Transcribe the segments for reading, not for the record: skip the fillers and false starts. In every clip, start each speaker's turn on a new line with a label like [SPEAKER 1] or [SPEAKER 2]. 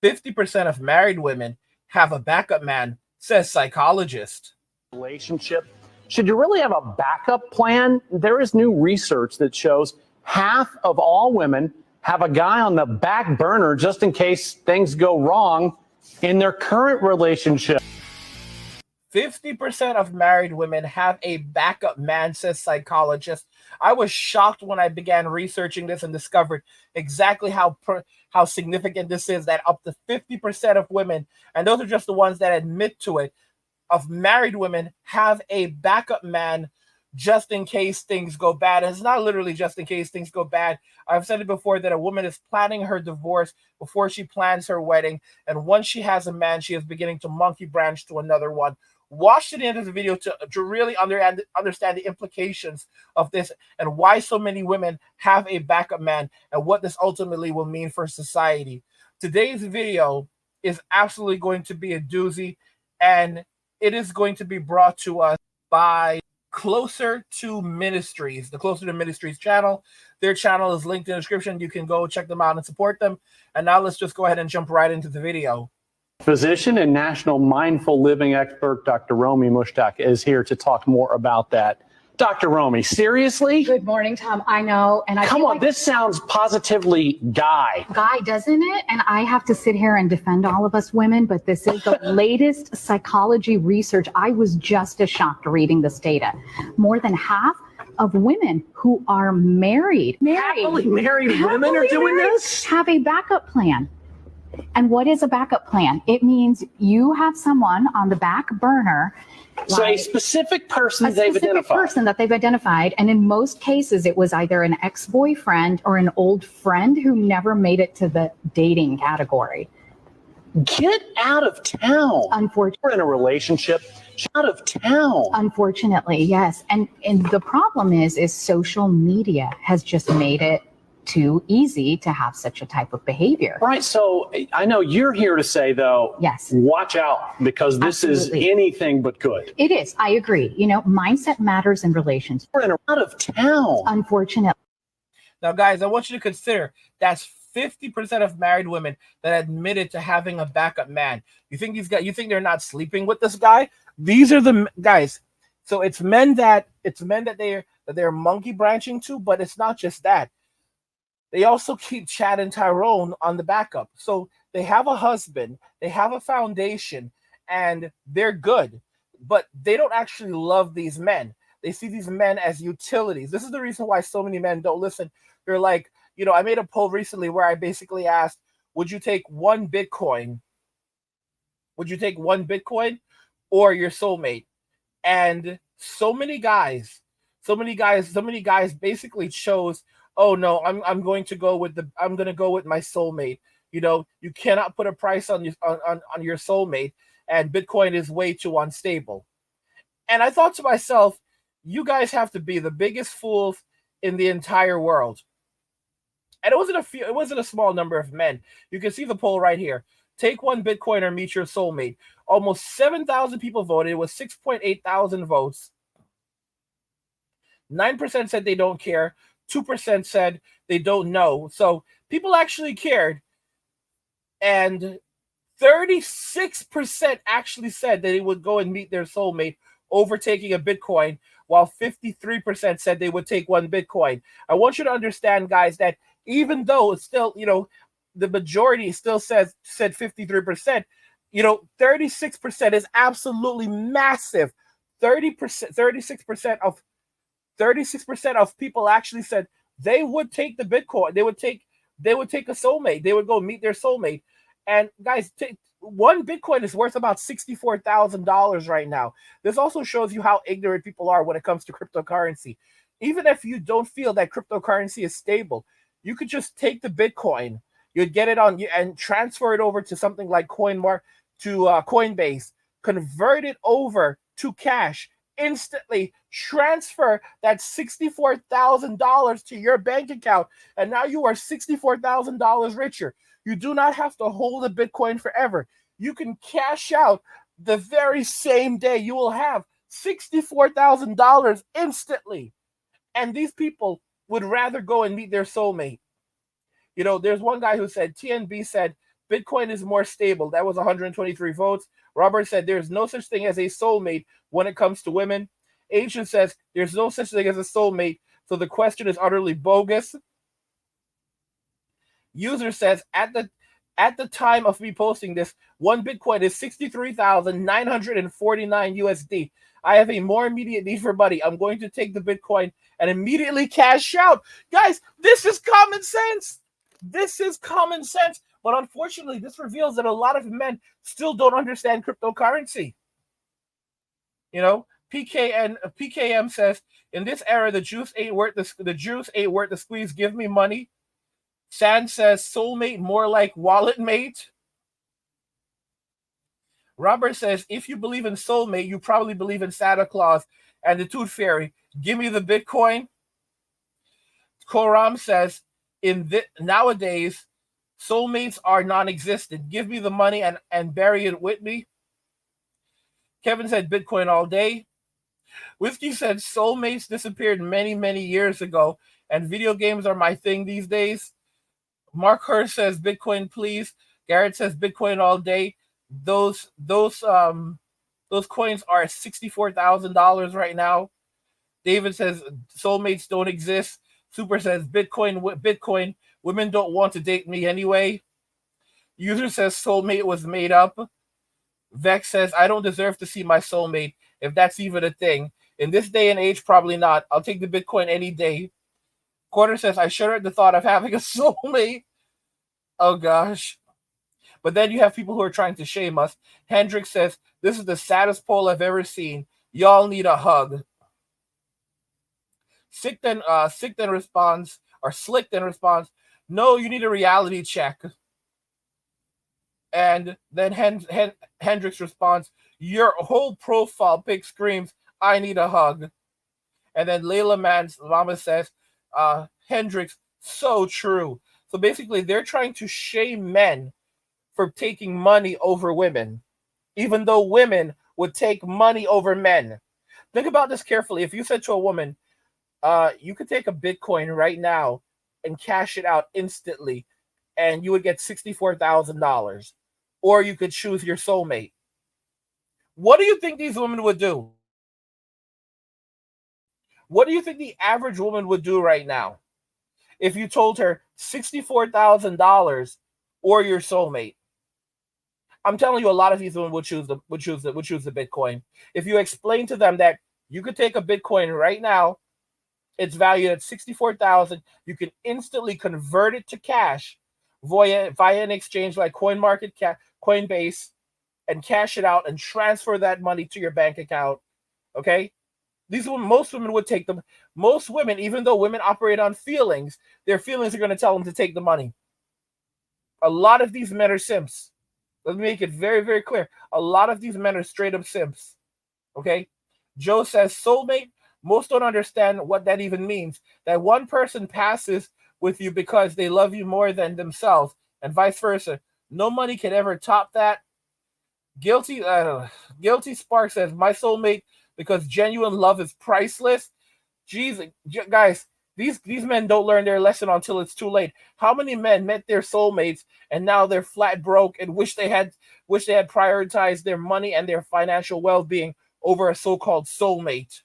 [SPEAKER 1] 50% of married women have a backup man, says psychologist.
[SPEAKER 2] Relationship. Should you really have a backup plan? There is new research that shows half of all women have a guy on the back burner just in case things go wrong in their current relationship.
[SPEAKER 1] 50% of married women have a backup man, says psychologist. I was shocked when I began researching this and discovered exactly how significant this is, that up to 50% of women, and those are just the ones that admit to it, of married women have a backup man just in case things go bad. And it's not literally just in case things go bad. I've said it before that a woman is planning her divorce before she plans her wedding. And once she has a man, she is beginning to monkey branch to another one. Watch to the end of the video to really understand the implications of this and why so many women have a backup man and what this ultimately will mean for society. Today's video is absolutely going to be a doozy, and it is going to be brought to us by Closer to Ministries, the Closer to Ministries channel. Their channel is linked in the description. You can go check them out and support them. And now let's just go ahead and jump right into the video.
[SPEAKER 2] Physician and national mindful living expert Dr. Romy Mushtaq is here to talk more about that. Dr. Romy, seriously?
[SPEAKER 3] Good morning, Tom. I know. And
[SPEAKER 2] Come on, this sounds positively guy,
[SPEAKER 3] doesn't it? And I have to sit here and defend all of us women, but this is the latest psychology research. I was just as shocked reading this data. More than half of women who are married
[SPEAKER 2] women are doing this?
[SPEAKER 3] have a backup plan. And what is a backup plan? It means you have someone on the back burner.
[SPEAKER 2] So a specific person that they've identified.
[SPEAKER 3] And in most cases, it was either an ex-boyfriend or an old friend who never made it to the dating category.
[SPEAKER 2] Get out of town.
[SPEAKER 3] Unfortunately.
[SPEAKER 2] We're in a relationship. Out of town.
[SPEAKER 3] Unfortunately, yes. And the problem is social media has just made it too easy to have such a type of behavior.
[SPEAKER 2] Right. So I know you're here to say, though,
[SPEAKER 3] yes,
[SPEAKER 2] watch out, because this is anything but good.
[SPEAKER 3] It is. I agree. You know, mindset matters in relations.
[SPEAKER 2] We're out of town.
[SPEAKER 3] Unfortunately.
[SPEAKER 1] Now, guys, I want you to consider that's 50% of married women that admitted to having a backup man. You think these guys? You think they're not sleeping with this guy? These are the guys. So it's men that they're monkey branching to, but it's not just that. They also keep Chad and Tyrone on the backup. So they have a husband, they have a foundation, and they're good. But they don't actually love these men. They see these men as utilities. This is the reason why so many men don't listen. They're like, you know, I made a poll recently where I basically asked, would you take one Bitcoin? Would you take one Bitcoin or your soulmate? And so many guys basically chose, oh no, I'm going to go with my soulmate. You know, you cannot put a price on your soulmate, and Bitcoin is way too unstable. And I thought to myself, you guys have to be the biggest fools in the entire world. And it wasn't a small number of men. You can see the poll right here. Take one Bitcoin or meet your soulmate. Almost 7,000 people voted. It was 6.8 thousand votes. 9% said they don't care. 2% said they don't know. So people actually cared. And 36% actually said that they would go and meet their soulmate over taking a Bitcoin, while 53% said they would take one Bitcoin. I want you to understand, guys, that even though it's still, you know, the majority still said 53%, you know, 36% is absolutely massive. 36% of people actually said they would take the Bitcoin. They would take a soulmate. They would go meet their soulmate. And guys, one Bitcoin is worth about $64,000 right now. This also shows you how ignorant people are when it comes to cryptocurrency. Even if you don't feel that cryptocurrency is stable, you could just take the Bitcoin, you'd get it on and transfer it over to something like Coinbase, convert it over to cash, instantly transfer that $64,000 to your bank account, and now you are $64,000 richer. You do not have to hold a Bitcoin forever. You can cash out the very same day. You will have $64,000 instantly. And these people would rather go and meet their soulmate. You know, there's one guy who said, TNB said, Bitcoin is more stable. That was 123 votes. Robert said there's no such thing as a soulmate when it comes to women. Ancient says there's no such thing as a soulmate, so the question is utterly bogus. User says at the time of me posting this, one Bitcoin is 63,949 USD. I have a more immediate need for money. I'm going to take the Bitcoin and immediately cash out. Guys, this is common sense. This is common sense. But unfortunately, this reveals that a lot of men still don't understand cryptocurrency. You know, PKM says, in this era, the juice ain't worth the squeeze. Give me money. Sand says, soulmate more like wallet mate. Robert says, if you believe in soulmate, you probably believe in Santa Claus and the Tooth Fairy. Give me the Bitcoin. Koram says, nowadays, soulmates are non-existent. Give me the money and bury it with me. Kevin said, Bitcoin all day. Whiskey said, soulmates disappeared many, many years ago, and video games are my thing these days. Mark Hurst says, Bitcoin, please. Garrett says, Bitcoin all day. Those coins are $64,000 right now. David says, soulmates don't exist. Super says, Bitcoin. Women don't want to date me anyway. User says, soulmate was made up. Vex says, I don't deserve to see my soulmate, if that's even a thing. In this day and age, probably not. I'll take the Bitcoin any day. Quarter says, I shudder at the thought of having a soulmate. Oh, gosh. But then you have people who are trying to shame us. Hendrix says, this is the saddest poll I've ever seen. Y'all need a hug. Slick then responds, no, you need a reality check. And then Hendrix responds, your whole profile pic screams, I need a hug. And then Layla Mama says, Hendrix, so true. So basically, they're trying to shame men for taking money over women, even though women would take money over men. Think about this carefully. If you said to a woman, you could take a Bitcoin right now and cash it out instantly, and you would get $64,000. Or you could choose your soulmate. What do you think these women would do? What do you think the average woman would do right now if you told her $64,000 or your soulmate? I'm telling you, a lot of these women would choose the Bitcoin. If you explain to them that you could take a Bitcoin right now, it's valued at $64,000. You can instantly convert it to cash via an exchange like Coinbase, and cash it out and transfer that money to your bank account. Okay, most women would take them. Most women, even though women operate on feelings, their feelings are going to tell them to take the money. A lot of these men are simps. Let me make it very, very clear. A lot of these men are straight up simps. Okay, Joe says, soulmate. Most don't understand what that even means. That one person passes with you because they love you more than themselves, and vice versa. No money can ever top that. Guilty Spark says, my soulmate, because genuine love is priceless. Jeez, guys, these men don't learn their lesson until it's too late. How many men met their soulmates and now they're flat broke and wish they had prioritized their money and their financial well-being over a so-called soulmate?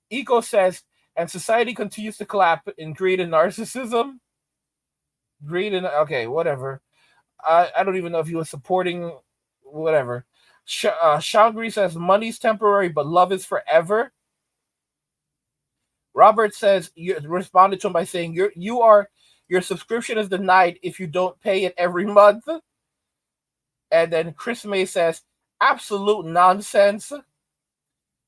[SPEAKER 1] Eco says, and society continues to collapse in greed and narcissism. Okay, whatever. I don't even know if he was supporting whatever. Shangri says, money's temporary, but love is forever. Robert says, you responded to him by saying, your subscription is denied if you don't pay it every month. And then Chris May says, absolute nonsense.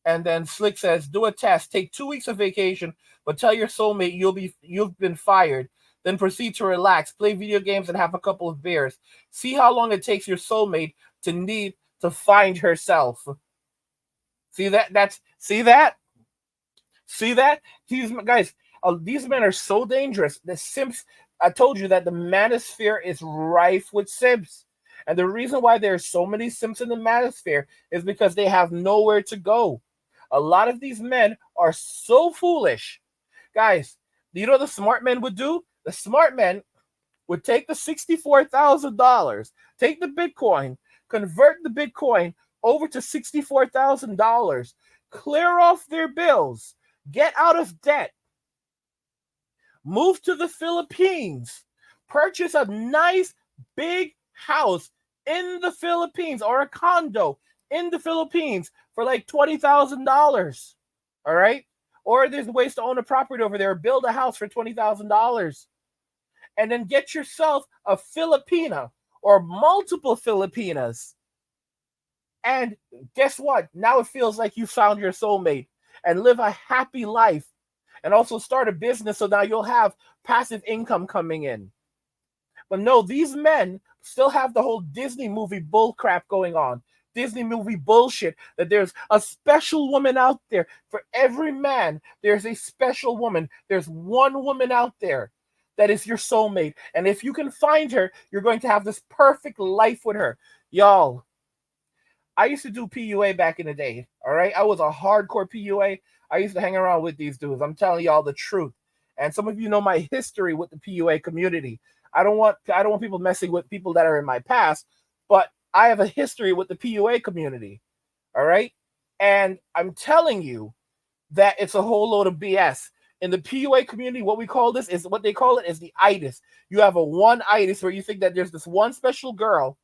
[SPEAKER 1] And then Slick says, do a test, take 2 weeks of vacation, but tell your soulmate you've been fired. Then proceed to relax, play video games, and have a couple of beers. See how long it takes your soulmate to find herself. See that? See that? These guys, these men are so dangerous. The simps. I told you that the manosphere is rife with simps, and the reason why there are so many simps in the manosphere is because they have nowhere to go. A lot of these men are so foolish, guys. You know what the smart men would do? The smart men would take the $64,000, take the Bitcoin, convert the Bitcoin over to $64,000, clear off their bills, get out of debt, move to the Philippines, purchase a nice big house in the Philippines or a condo in the Philippines for like $20,000. All right? Or there's ways to own a property over there, build a house for $20,000. And then get yourself a Filipina or multiple Filipinas. And guess what? Now it feels like you found your soulmate and live a happy life and also start a business so now you'll have passive income coming in. But no, these men still have the whole Disney movie bullcrap going on. Disney movie bullshit that there's a special woman out there. For every man, there's a special woman. There's one woman out there that is your soulmate. And if you can find her, you're going to have this perfect life with her. Y'all, I used to do PUA back in the day. All right. I was a hardcore PUA. I used to hang around with these dudes. I'm telling y'all the truth. And some of you know my history with the PUA community. I don't want people messing with people that are in my past, but I have a history with the PUA community. All right. And I'm telling you that it's a whole load of BS. In the PUA community, what they call it is the itis. You have a one itis where you think that there's this one special girl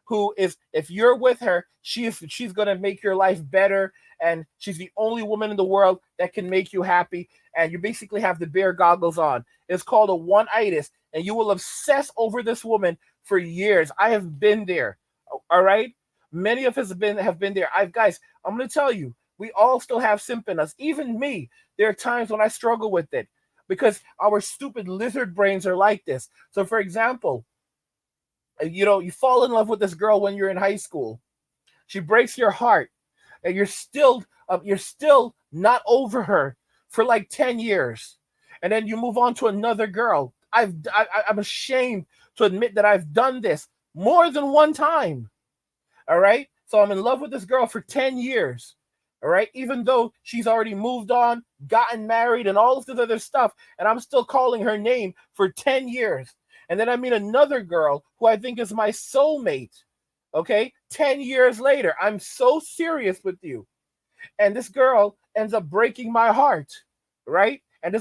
[SPEAKER 1] who is, if you're with her, she's going to make your life better, and she's the only woman in the world that can make you happy, and you basically have the bear goggles on. It's called a one-itis, and you will obsess over this woman for years. I have been there, all right? Many of us have been there. Guys, I'm going to tell you, we all still have simp in us. Even me, there are times when I struggle with it because our stupid lizard brains are like this. So, for example, you fall in love with this girl when you're in high school. She breaks your heart, and you're still not over her for like 10 years, and then you move on to another girl. I'm ashamed to admit that I've done this more than one time. All right, so I'm in love with this girl for 10 years. All right, even though she's already moved on, gotten married, and all of this other stuff, and I'm still calling her name for 10 years. And then I meet another girl who I think is my soulmate. Okay, 10 years later, I'm so serious with you. And this girl ends up breaking my heart, right? And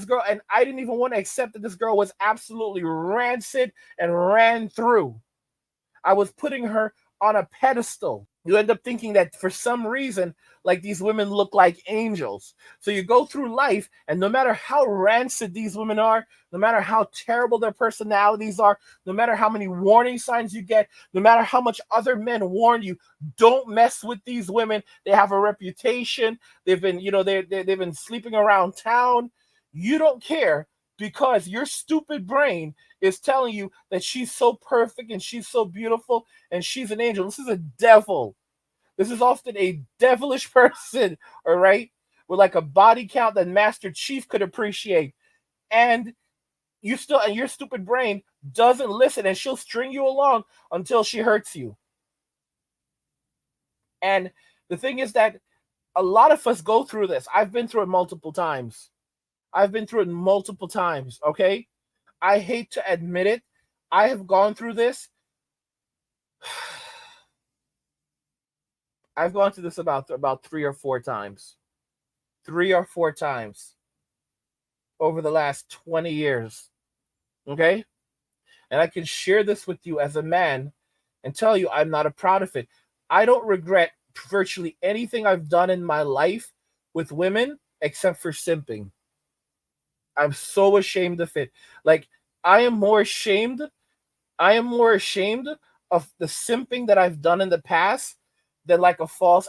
[SPEAKER 1] I didn't even want to accept that this girl was absolutely rancid and ran through. I was putting her on a pedestal. You end up thinking that for some reason, like, these women look like angels. So you go through life, and no matter how rancid these women are, no matter how terrible their personalities are, no matter how many warning signs you get, no matter how much other men warn you, don't mess with these women. They have a reputation. They've been, they've been sleeping around town. You don't care because your stupid brain is telling you that she's so perfect and she's so beautiful and she's an angel. This is a devil. This is often a devilish person, all right, with like a body count that Master Chief could appreciate. And your stupid brain doesn't listen, and she'll string you along until she hurts you. And the thing is that a lot of us go through this. I've been through it multiple times. Okay? I hate to admit it. I have gone through this. I've gone through this about 3 or 4 times. 3 or 4 times over the last 20 years. Okay? And I can share this with you as a man and tell you I'm not proud of it. I don't regret virtually anything I've done in my life with women except for simping. I'm so ashamed of it. Like, I am more ashamed of the simping that I've done in the past than like a false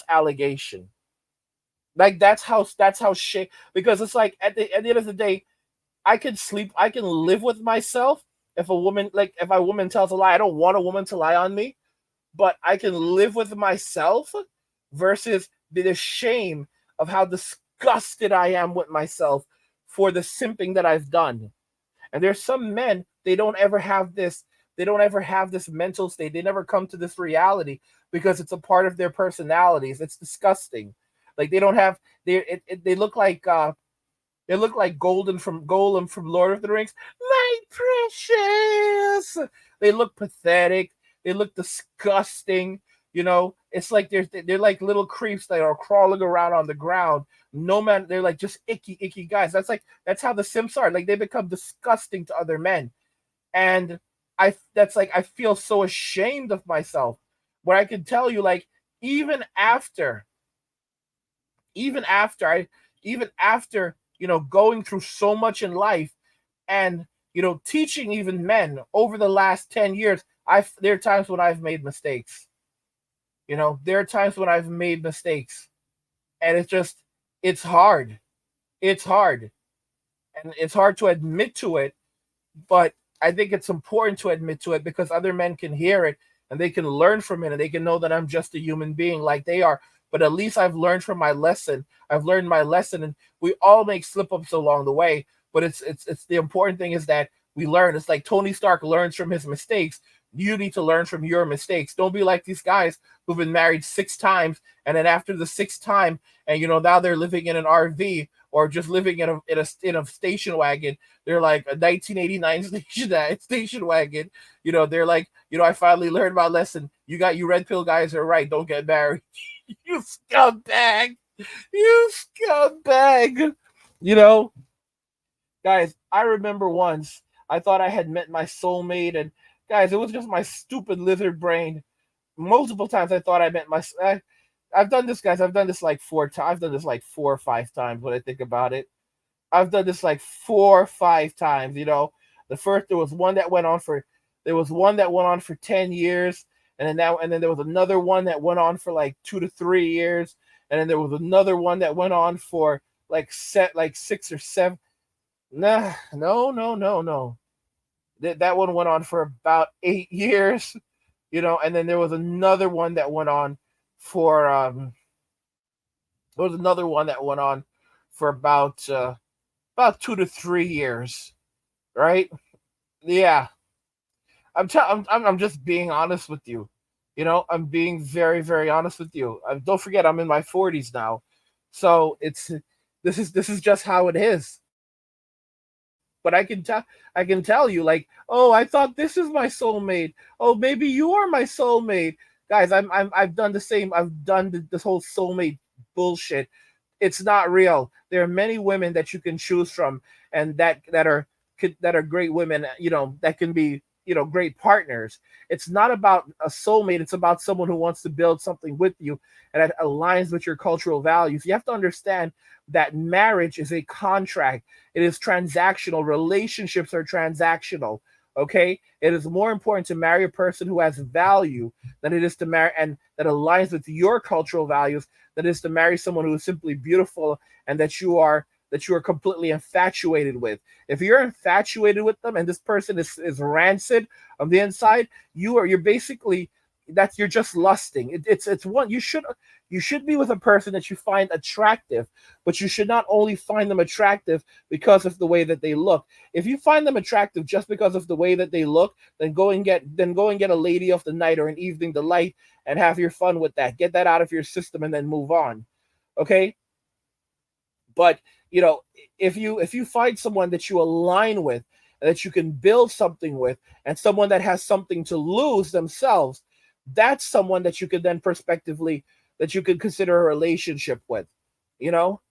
[SPEAKER 1] allegation. Like, that's how shame, because it's like at the end of the day, I can live with myself if a woman tells a lie. I don't want a woman to lie on me, but I can live with myself versus the shame of how disgusted I am with myself for the simping that I've done. And there's some men, they don't ever have this mental state. They never come to this reality because it's a part of their personalities. It's disgusting. Like, they don't have they look like They look like Golem from Lord of the Rings. My precious. They look pathetic. They look disgusting. You know, it's like they're like little creeps that are crawling around on the ground. Nomad, they're like just icky guys. That's how the Simps are. Like they become disgusting to other men, and I feel so ashamed of myself. Where I can tell you, like even after even after I even after going through so much in life and teaching even men over the last 10 years, I there are times when I've made mistakes. There are times when I've made mistakes, and it's hard. It's hard, and it's hard to admit to it, but I think it's important to admit to it because other men can hear it and they can learn from it and they can know that I'm just a human being like they are. But at least I've learned from my lesson. I've learned my lesson, and we all make slip ups along the way. But it's the important thing is that we learn. It's like Tony Stark learns from his mistakes. You need to learn from your mistakes. Don't be like these guys who've been married 6 times, and then after the 6th time, and now they're living in an RV or just living in a station wagon. They're like a 1989 station wagon. They're like, I finally learned my lesson. You red pill guys are right. Don't get married. You scumbag. You scumbag. You know, guys, I remember once I thought I had met my soulmate, and guys, it was just my stupid lizard brain. Multiple times I thought I met I've done this, guys. I've done this like 4 times. I've done this like 4 or 5 times when I think about it. I've done this like 4 or 5 times. The first there was one that went on for 10 years, and then there was another one that went on for like 2 to 3 years, and then there was another one that went on for like 6 or 7. Nah, no, no, no, no. That one went on for about 8 years, and then there was another one that went on for there was another one that went on for about 2 to 3 years, right? Yeah, I'm just being honest with you. I'm being very very honest with you. Don't forget, I'm in my 40s now, so this is just how it is. But I can tell you, like, oh, I thought this is my soulmate. Oh, maybe you are my soulmate, guys. I've done the same. I've done this whole soulmate bullshit. It's not real. There are many women that you can choose from, and that are great women. That can be great partners. It's not about a soulmate. It's about someone who wants to build something with you and that aligns with your cultural values. You have to understand that marriage is a contract. It is transactional. Relationships are transactional. Okay, it is more important to marry a person who has value than it is to marry and that aligns with your cultural values than it is to marry someone who is simply beautiful and that you are completely infatuated with. If you're infatuated with them and this person is rancid on the inside, you're basically that's you're just lusting. It's one you should be with a person that you find attractive, but you should not only find them attractive because of the way that they look. If you find them attractive just because of the way that they look, then go and get a lady of the night or an evening delight and have your fun with that. Get that out of your system and then move on. Okay? But you know, if you find someone that you align with, that you can build something with, and someone that has something to lose themselves, that's someone that you could then prospectively that you could consider a relationship with. You know,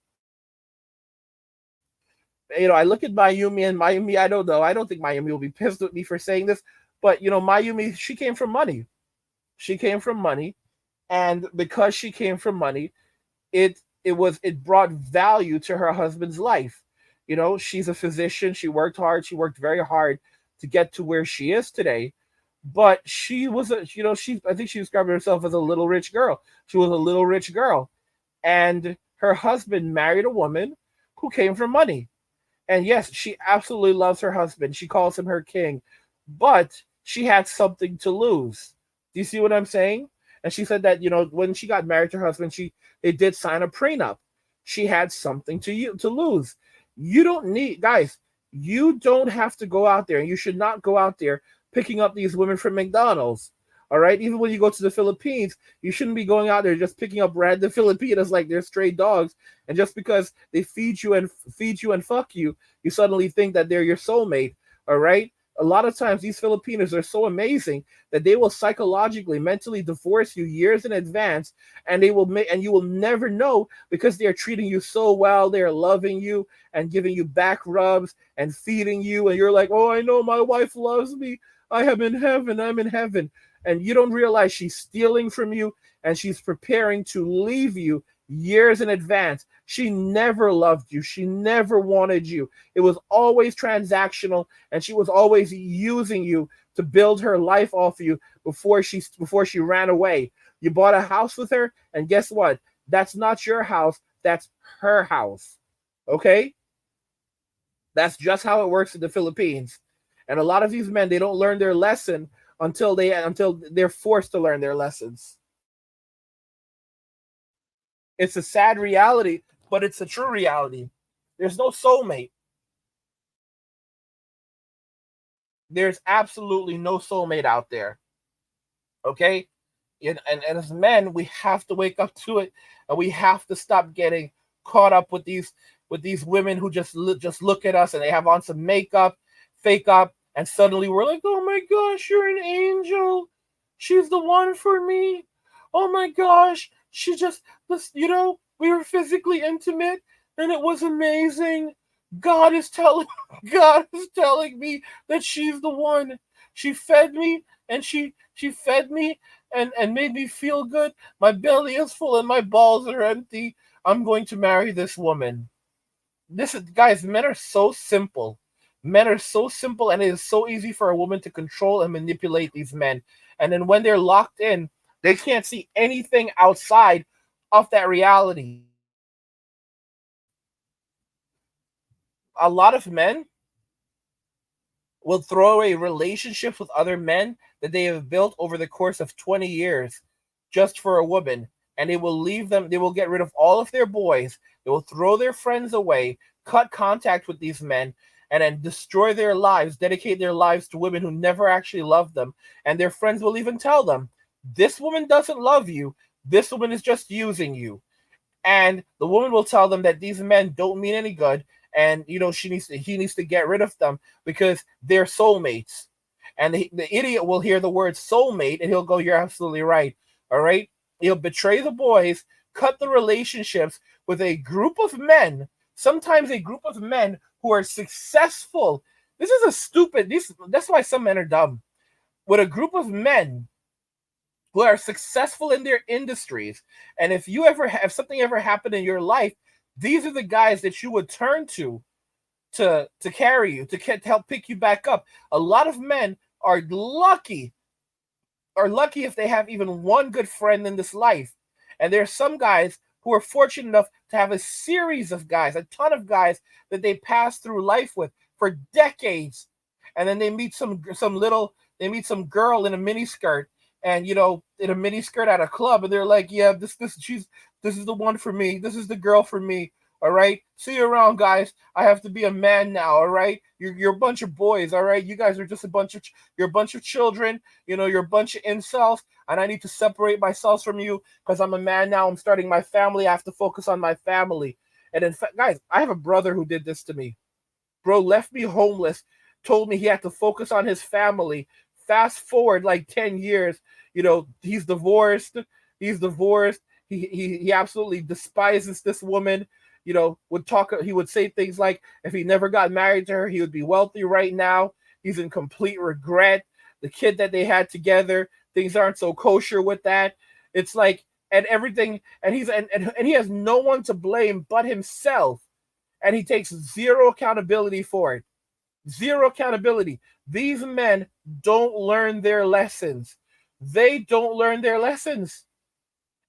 [SPEAKER 1] I look at Mayumi, and Mayumi, I don't know. I don't think Mayumi will be pissed with me for saying this, but Mayumi, she came from money. She came from money, and because she came from money, it brought value to her husband's life. She's a physician. She worked hard. She worked very hard to get to where she is today. But she was a she I think she described herself as a little rich girl. She was a little rich girl, and her husband married a woman who came from money. And yes, she absolutely loves her husband. She calls him her king, but she had something to lose. Do you see what I'm saying? And she said that when she got married to her husband, they did sign a prenup. She had something to lose. You don't need guys. You don't have to go out there, and you should not go out there picking up these women from McDonald's. All right. Even when you go to the Philippines, you shouldn't be going out there just picking up random Filipinos like they're stray dogs. And just because they feed you and fuck you, you suddenly think that they're your soulmate. All right. A lot of times these Filipinos are so amazing that they will psychologically, mentally divorce you years in advance, and they will make, and you will never know because they are treating you so well. They are loving you and giving you back rubs and feeding you, and you're like, oh, I know my wife loves me. I am in heaven. I'm in heaven, and you don't realize she's stealing from you and she's preparing to leave you years in advance. She never loved you. She never wanted you. It was always transactional, and she was always using you to build her life off of you before she ran away. You bought a house with her, and guess what? That's not your house. That's her house. Okay? That's just how it works in the Philippines. And a lot of these men, they don't learn their lesson until they're forced to learn their lessons. It's a sad reality, but it's a true reality. There's no soulmate. There's absolutely no soulmate out there. Okay? And as men, we have to wake up to it, and we have to stop getting caught up with these women who just look at us and they have on some makeup, fake up, and suddenly we're like, oh my gosh, you're an angel. She's the one for me. Oh my gosh, she just, we were physically intimate and it was amazing. God is telling God is telling me that she's the one. She fed me and she fed me and made me feel good. My belly is full and my balls are empty. I'm going to marry this woman. Guys, men are so simple. Men are so simple, and it is so easy for a woman to control and manipulate these men. And then when they're locked in, they can't see anything outside of that reality. A lot of men will throw away relationships with other men that they have built over the course of 20 years just for a woman. And they will leave them, they will get rid of all of their boys, they will throw their friends away, cut contact with these men, and then destroy their lives, dedicate their lives to women who never actually loved them. And their friends will even tell them, this woman doesn't love you, this woman is just using you. And the woman will tell them that these men don't mean any good, and he needs to get rid of them because they're soulmates. And the idiot will hear the word soulmate and he'll go, you're absolutely right. All right. He'll betray the boys, cut the relationships with a group of men, sometimes a group of men who are successful. That's why some men are dumb. With a group of men who are successful in their industries. And if something ever happened in your life, these are the guys that you would turn to carry you, to help pick you back up. A lot of men are lucky if they have even one good friend in this life. And there's some guys who are fortunate enough to have a series of guys, a ton of guys that they pass through life with for decades. And then they meet some girl in a miniskirt, and in a miniskirt at a club, and they're like, yeah, this is the one for me. This is the girl for me. All right. See you around, guys. I have to be a man now. All right. You're a bunch of boys. All right. You guys are just you're a bunch of children. You're a bunch of incels, and I need to separate myself from you because I'm a man now. I'm starting my family. I have to focus on my family. And in fact, guys, I have a brother who did this to me. Bro left me homeless, told me he had to focus on his family. Fast forward like 10 years, he's divorced. He absolutely despises this woman. He would say things like, if he never got married to her, he would be wealthy right now. He's in complete regret. The kid that they had together, things aren't so kosher with that. It's like, and everything, and he has no one to blame but himself. And he takes zero accountability for it. Zero accountability. These men don't learn their lessons. They don't learn their lessons.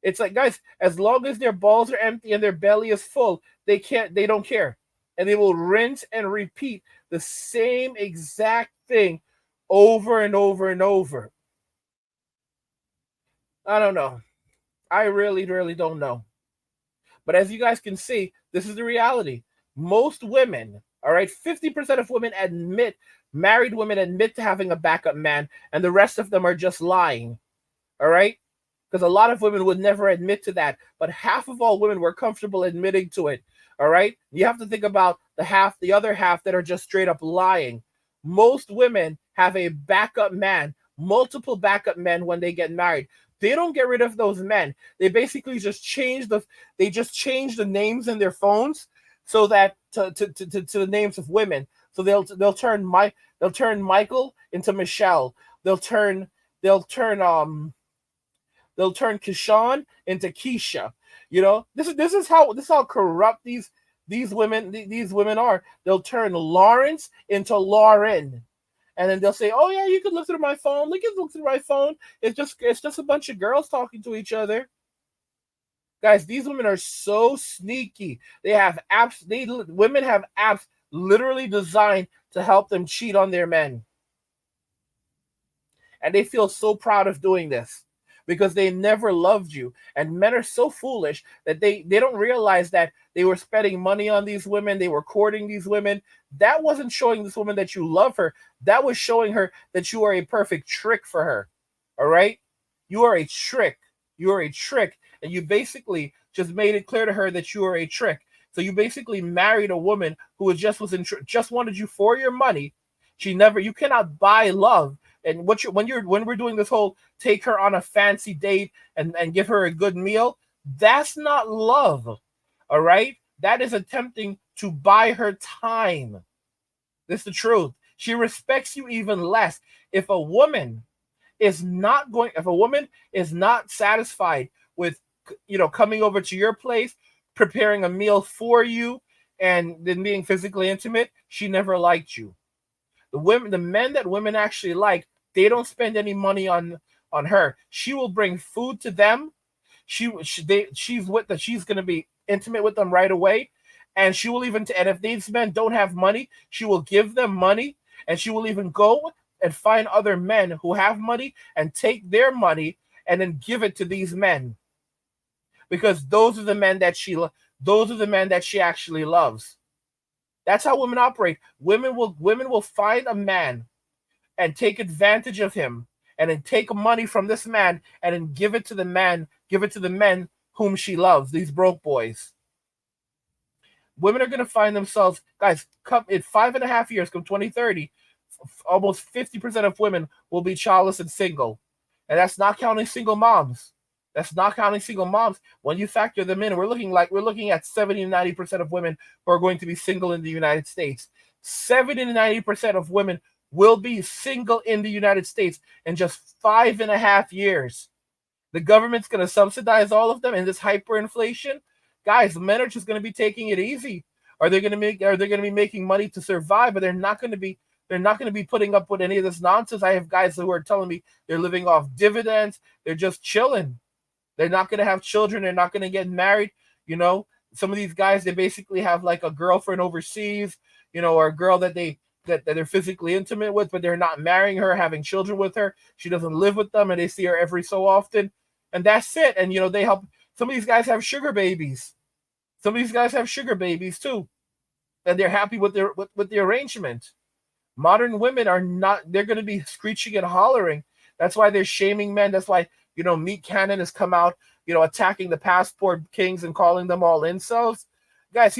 [SPEAKER 1] It's like, guys, as long as their balls are empty and their belly is full, they don't care. And they will rinse and repeat the same exact thing over and over and over. I don't know. I really, really don't know. But as you guys can see, this is the reality. Most women, all right, 50% of married women admit to having a backup man, and the rest of them are just lying. All right? Because a lot of women would never admit to that, but half of all women were comfortable admitting to it. All right? You have to think about the other half that are just straight up lying. Most women have a backup man, multiple backup men when they get married. They don't get rid of those men. They basically just change the names in their phones so that to the names of women. So they'll turn Michael into Michelle. They'll turn they'll turn Kishan into Keisha. This is how corrupt these women are. They'll turn Lawrence into Lauren. And then they'll say, "Oh yeah, you can look through my phone. Look through my phone. It's just a bunch of girls talking to each other." Guys, these women are so sneaky. They have apps. Women have apps literally designed to help them cheat on their men, and they feel so proud of doing this because they never loved you. And men are so foolish that they don't realize that they were spending money on these women, they were courting these women. That wasn't showing this woman that you love her. That was showing her that you are a perfect trick for her. All right? You are a trick. You are a trick. And you basically just made it clear to her that you are a trick. So you basically married a woman who just wanted you for your money. You cannot buy love. And when we're doing this whole take her on a fancy date and give her a good meal, that's not love. All right? That is attempting to buy her time. This is the truth. She respects you even less. If a woman is not satisfied with coming over to your place, preparing a meal for you, and then being physically intimate, she never liked you. The men that women actually like, they don't spend any money on her. She will bring food to them. She's going to be intimate with them right away, and she will even and if these men don't have money, she will give them money, and she will even go and find other men who have money and take their money and then give it to these men, because those are the men that she actually loves. That's how women operate. Women will find a man and take advantage of him, and then take money from this man and then give it to the men whom she loves, these broke boys. Women are going to find themselves, guys, come in 5.5 years, come 2030, almost 50% of women will be childless and single. And that's not counting single moms. When you factor them in, we're looking at 70 to 90% of women who are going to be single in the United States. 70 to 90% of women will be single in the United States in just 5.5 years. The government's going to subsidize all of them in this hyperinflation. Guys, men are just going to be taking it easy. Are they going to be making money to survive? But they're not going to be putting up with any of this nonsense. I have guys who are telling me they're living off dividends. They're just chilling. They're not going to have children. They're not going to get married. Some of these guys, they basically have like a girlfriend overseas, or a girl that they're physically intimate with, but they're not marrying her, having children with her. She doesn't live with them, and they see her every so often, and that's it. And they help. Some of these guys have sugar babies. Some of these guys have sugar babies too, and they're happy with the arrangement. Modern women are not. They're going to be screeching and hollering. That's why they're shaming men. That's why Meat Cannon has come out, attacking the passport kings and calling them all incels. Guys,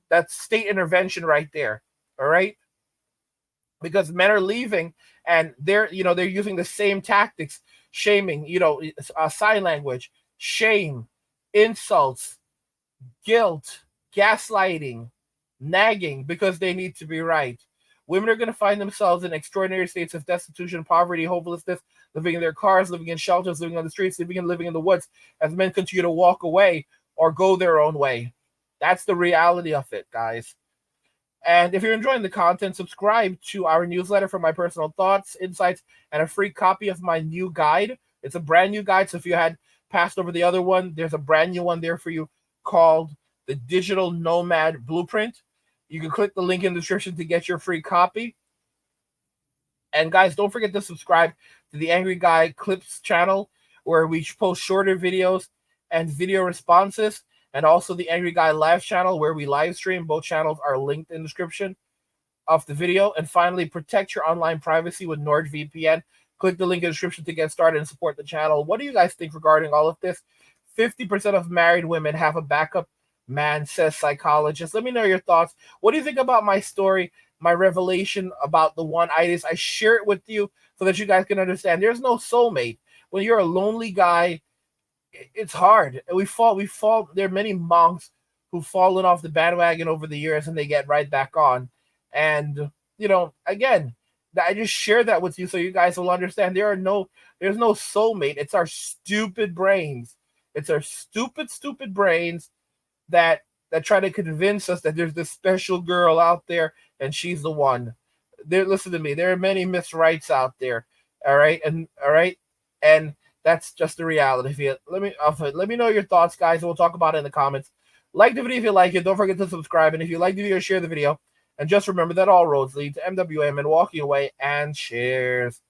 [SPEAKER 1] that's state intervention right there. All right, because men are leaving and they're using the same tactics, shaming, sign language, shame, insults, guilt, gaslighting, nagging, because they need to be right. Women are going to find themselves in extraordinary states of destitution, poverty, hopelessness, living in their cars, living in shelters, living on the streets, living in the woods, as men continue to walk away or go their own way. That's the reality of it, guys. And if you're enjoying the content, subscribe to our newsletter for my personal thoughts, insights, and a free copy of my new guide. It's a brand new guide, so if you had passed over the other one, there's a brand new one there for you called the Digital Nomad Blueprint. You can click the link in the description to get your free copy. And guys, don't forget to subscribe to the Angry Guy Clips channel, where we post shorter videos and video responses, and also the Angry Guy Live channel, where we live stream. Both channels are linked in the description of the video. And finally, protect your online privacy with NordVPN. Click the link in the description to get started and support the channel. What do you guys think regarding all of this? 50% of married women have a backup man, says psychologist. Let me know your thoughts. What do you think about my story, my revelation about the one-itis? I share it with you so that you guys can understand. There's no soulmate. When you're a lonely guy, it's hard. We fall. There are many monks who've fallen off the bandwagon over the years and they get right back on. And, again, I just share that with you so you guys will understand there's no soulmate. It's our stupid brains. It's our stupid brains that try to convince us that there's this special girl out there and she's the one. Listen to me. There are many Miss Rights out there. All right, and that's just the reality. Let me know your thoughts, guys, and we'll talk about it in the comments. Like the video if you like it. Don't forget to subscribe, and if you like the video, share the video. And just remember that all roads lead to MWM and walking away and shares.